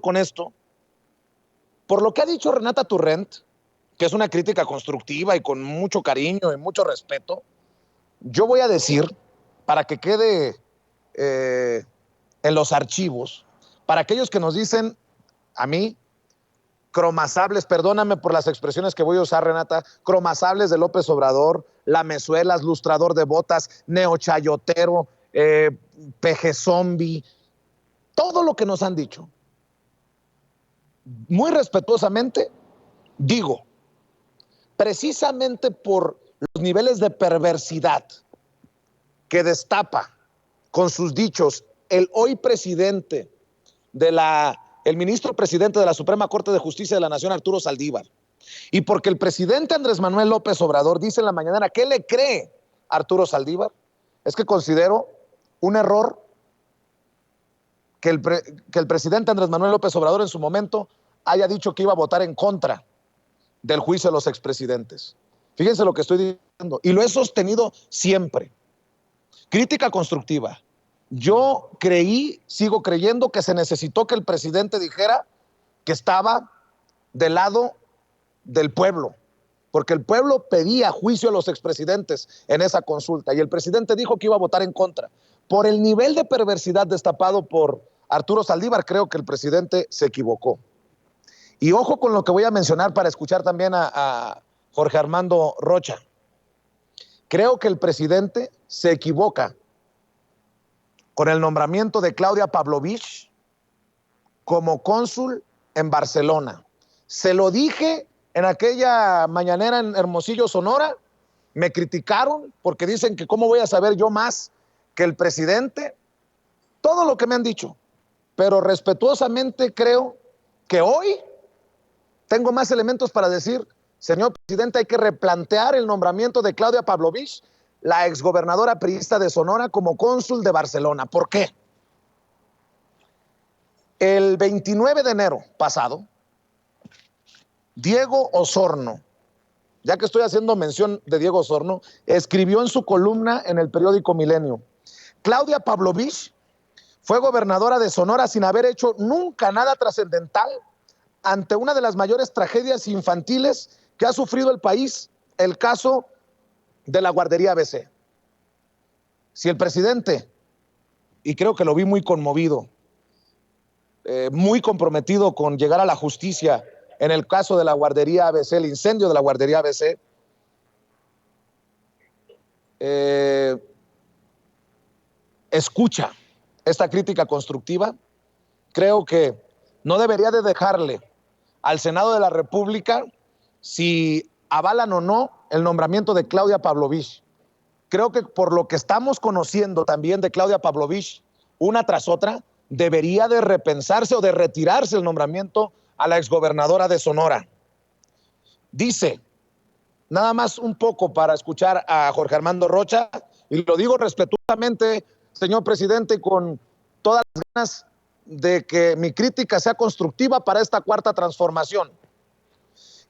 con esto, por lo que ha dicho Renata Turrent, que es una crítica constructiva y con mucho cariño y mucho respeto, yo voy a decir, para que quede en los archivos, para aquellos que nos dicen a mí, cromasables, perdóname por las expresiones que voy a usar, Renata, cromasables de López Obrador, lamezuelas, lustrador de botas, neochayotero, peje zombie, todo lo que nos han dicho. Muy respetuosamente, digo, precisamente por los niveles de perversidad que destapa con sus dichos el hoy presidente el ministro presidente de la Suprema Corte de Justicia de la Nación, Arturo Saldívar, y porque el presidente Andrés Manuel López Obrador dice en la mañana que le cree a Arturo Saldívar, es que considero un error que el presidente Andrés Manuel López Obrador en su momento haya dicho que iba a votar en contra del juicio de los expresidentes. Fíjense lo que estoy diciendo, y lo he sostenido siempre. Crítica constructiva. Yo sigo creyendo que se necesitó que el presidente dijera que estaba del lado del pueblo, porque el pueblo pedía juicio a los expresidentes en esa consulta, y el presidente dijo que iba a votar en contra. Por el nivel de perversidad destapado por Arturo Saldívar, creo que el presidente se equivocó. Y ojo con lo que voy a mencionar para escuchar también a Jorge Armando Rocha. Creo que el presidente se equivoca con el nombramiento de Claudia Pavlovich como cónsul en Barcelona. Se lo dije en aquella mañanera en Hermosillo, Sonora. Me criticaron porque dicen que cómo voy a saber yo más que el presidente. Todo lo que me han dicho. Pero respetuosamente creo que hoy tengo más elementos para decir, señor presidente, hay que replantear el nombramiento de Claudia Pavlovich, la exgobernadora priista de Sonora, como cónsul de Barcelona. ¿Por qué? El 29 de enero pasado, Diego Osorno, ya que estoy haciendo mención de Diego Osorno, escribió en su columna en el periódico Milenio: Claudia Pavlovich fue gobernadora de Sonora sin haber hecho nunca nada trascendental ante una de las mayores tragedias infantiles que ha sufrido el país, el caso de la guardería ABC. Si el presidente, y creo que lo vi muy conmovido, muy comprometido con llegar a la justicia en el caso de la guardería ABC, el incendio de la guardería ABC, escucha esta crítica constructiva, creo que no debería de dejarle al Senado de la República si avalan o no el nombramiento de Claudia Pavlovich. Creo que por lo que estamos conociendo también de Claudia Pavlovich, una tras otra, debería de repensarse o de retirarse el nombramiento a la exgobernadora de Sonora. Dice, nada más un poco para escuchar a Jorge Armando Rocha, y lo digo respetuosamente, señor presidente, con todas las ganas de que mi crítica sea constructiva para esta cuarta transformación.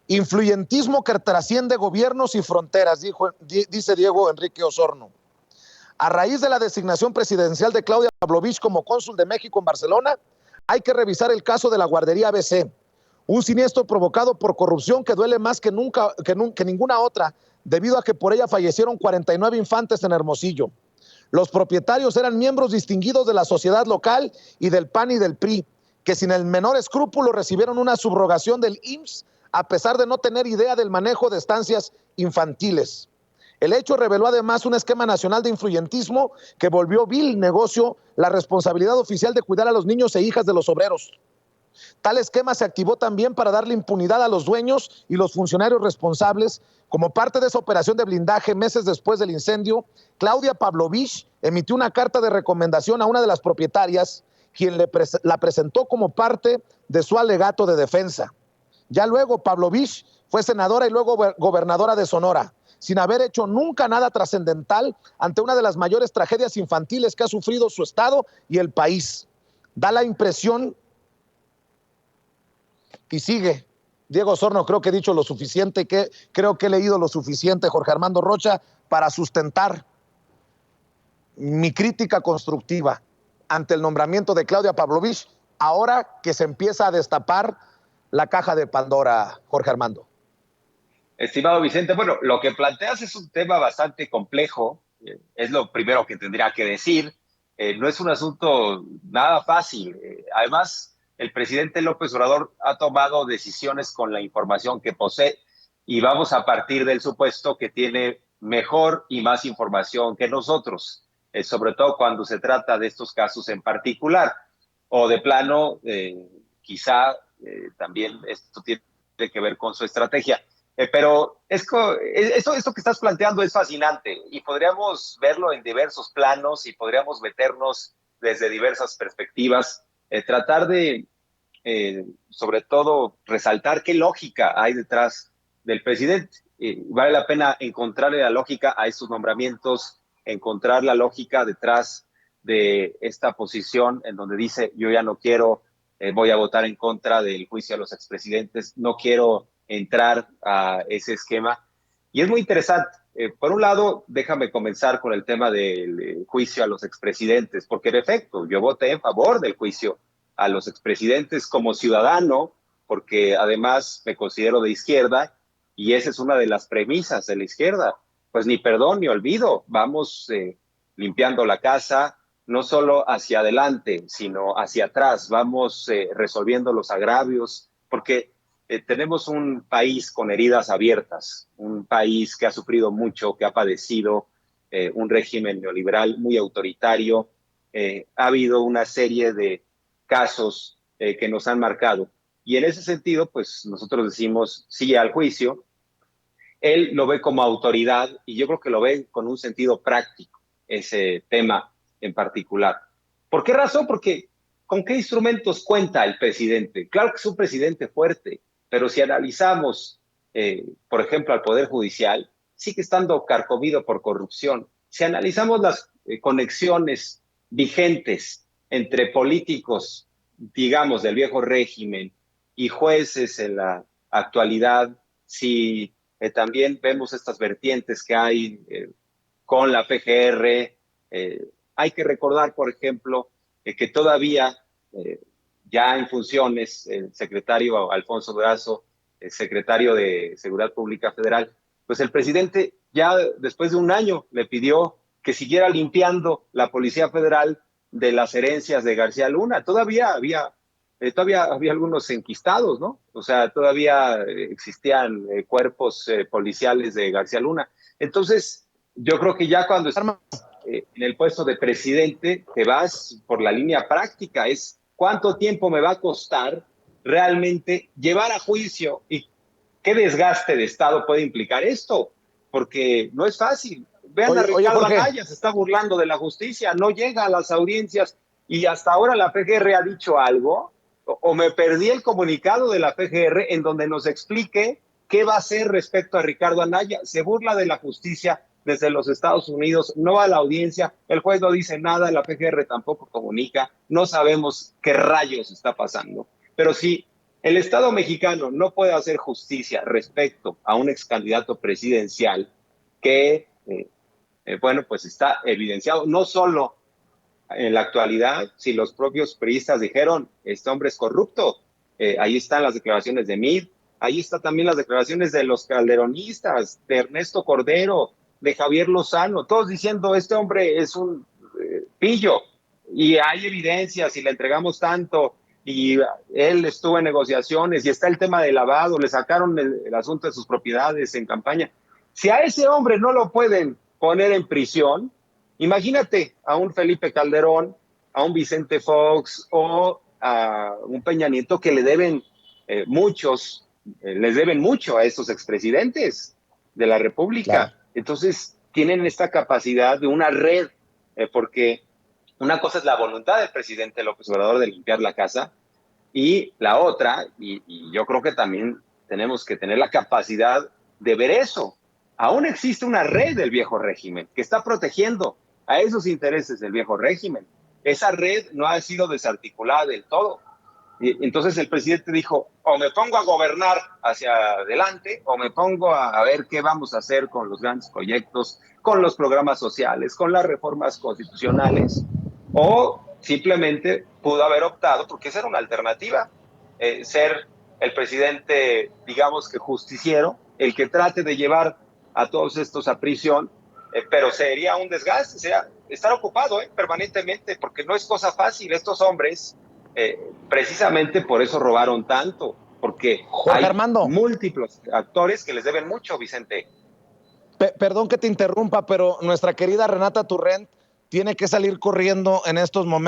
Influyentismo que trasciende gobiernos y fronteras, dice Diego Enrique Osorno. A raíz de la designación presidencial de Claudia Pavlovich como cónsul de México en Barcelona, hay que revisar el caso de la guardería ABC, un siniestro provocado por corrupción que duele más que ninguna otra, debido a que por ella fallecieron 49 infantes en Hermosillo. Los propietarios eran miembros distinguidos de la sociedad local y del PAN y del PRI, que sin el menor escrúpulo recibieron una subrogación del IMSS a pesar de no tener idea del manejo de estancias infantiles. El hecho reveló además un esquema nacional de influyentismo que volvió vil negocio la responsabilidad oficial de cuidar a los niños e hijas de los obreros. Tal esquema se activó también para darle impunidad a los dueños y los funcionarios responsables. Como parte de esa operación de blindaje, meses después del incendio, Claudia Pavlovich emitió una carta de recomendación a una de las propietarias, quien la presentó como parte de su alegato de defensa. Ya luego Pavlovich fue senadora y luego gobernadora de Sonora, sin haber hecho nunca nada trascendental ante una de las mayores tragedias infantiles que ha sufrido su estado y el país. Da la impresión, y sigue Diego Osorno, creo que he dicho lo suficiente, creo que he leído lo suficiente, Jorge Armando Rocha, para sustentar mi crítica constructiva ante el nombramiento de Claudia Pavlovich ahora que se empieza a destapar la caja de Pandora, Jorge Armando? Estimado Vicente, bueno, lo que planteas es un tema bastante complejo, es lo primero que tendría que decir. No es un asunto nada fácil. Además, el presidente López Obrador ha tomado decisiones con la información que posee y vamos a partir del supuesto que tiene mejor y más información que nosotros, sobre todo cuando se trata de estos casos en particular, o de plano, quizá también esto tiene que ver con su estrategia. Pero esto que estás planteando es fascinante y podríamos verlo en diversos planos y podríamos meternos desde diversas perspectivas, tratar de, sobre todo, resaltar qué lógica hay detrás del presidente. Vale la pena encontrarle la lógica a estos nombramientos, encontrar la lógica detrás de esta posición en donde dice yo ya no quiero, voy a votar en contra del juicio a los expresidentes, no quiero entrar a ese esquema. Y es muy interesante. Por un lado, déjame comenzar con el tema del juicio a los expresidentes, porque en efecto, yo voté en favor del juicio a los expresidentes como ciudadano, porque además me considero de izquierda y esa es una de las premisas de la izquierda. Pues ni perdón ni olvido, vamos limpiando la casa, no solo hacia adelante, sino hacia atrás, vamos resolviendo los agravios, porque tenemos un país con heridas abiertas, un país que ha sufrido mucho, que ha padecido un régimen neoliberal muy autoritario. Ha habido una serie de casos que nos han marcado. Y en ese sentido, pues nosotros decimos sí al juicio. Él lo ve como autoridad y yo creo que lo ve con un sentido práctico, ese tema en particular. ¿Por qué razón? Porque ¿con qué instrumentos cuenta el presidente? Claro que es un presidente fuerte, pero si analizamos, por ejemplo, al Poder Judicial, sigue estando carcomido por corrupción. Si analizamos las conexiones vigentes entre políticos, digamos, del viejo régimen y jueces en la actualidad, si también vemos estas vertientes que hay con la PGR. Hay que recordar, por ejemplo, que todavía, ya en funciones, el secretario Alfonso Durazo, el secretario de Seguridad Pública Federal, pues el presidente ya después de un año le pidió que siguiera limpiando la Policía Federal de las herencias de García Luna. Todavía había algunos enquistados, ¿no? O sea, todavía existían cuerpos policiales de García Luna. Entonces, yo creo que ya cuando estás en el puesto de presidente, te vas por la línea práctica, es cuánto tiempo me va a costar realmente llevar a juicio y qué desgaste de Estado puede implicar esto, porque no es fácil. Vean a Ricardo Anaya, se está burlando de la justicia, no llega a las audiencias y hasta ahora la PGR ha dicho algo, o me perdí el comunicado de la PGR en donde nos explique qué va a hacer respecto a Ricardo Anaya. Se burla de la justicia desde los Estados Unidos, no va a la audiencia, el juez no dice nada, la PGR tampoco comunica, no sabemos qué rayos está pasando. Pero si el Estado mexicano no puede hacer justicia respecto a un ex candidato presidencial que, bueno, pues está evidenciado no solo en la actualidad, si los propios periodistas dijeron, este hombre es corrupto, ahí están las declaraciones de Mid, ahí están también las declaraciones de los calderonistas, de Ernesto Cordero, de Javier Lozano, todos diciendo, este hombre es un pillo, y hay evidencias, y le entregamos tanto, y él estuvo en negociaciones, y está el tema de lavado, le sacaron el asunto de sus propiedades en campaña. Si a ese hombre no lo pueden poner en prisión, imagínate a un Felipe Calderón, a un Vicente Fox o a un Peña Nieto que le deben les deben mucho a estos expresidentes de la República. Claro. Entonces, tienen esta capacidad de una red, porque una cosa es la voluntad del presidente López Obrador de limpiar la casa y la otra, y yo creo que también tenemos que tener la capacidad de ver eso. Aún existe una red del viejo régimen que está protegiendo a esos intereses del viejo régimen. Esa red no ha sido desarticulada del todo. Y entonces el presidente dijo, o me pongo a gobernar hacia adelante, o me pongo a ver qué vamos a hacer con los grandes proyectos, con los programas sociales, con las reformas constitucionales, o simplemente pudo haber optado, porque esa era una alternativa, ser el presidente, digamos que justiciero, el que trate de llevar a todos estos a prisión, pero sería un desgaste, sería estar ocupado permanentemente, porque no es cosa fácil. Estos hombres, precisamente por eso robaron tanto, porque Jorge hay Armando, múltiples actores que les deben mucho, Vicente. perdón que te interrumpa, pero nuestra querida Renata Turrent tiene que salir corriendo en estos momentos.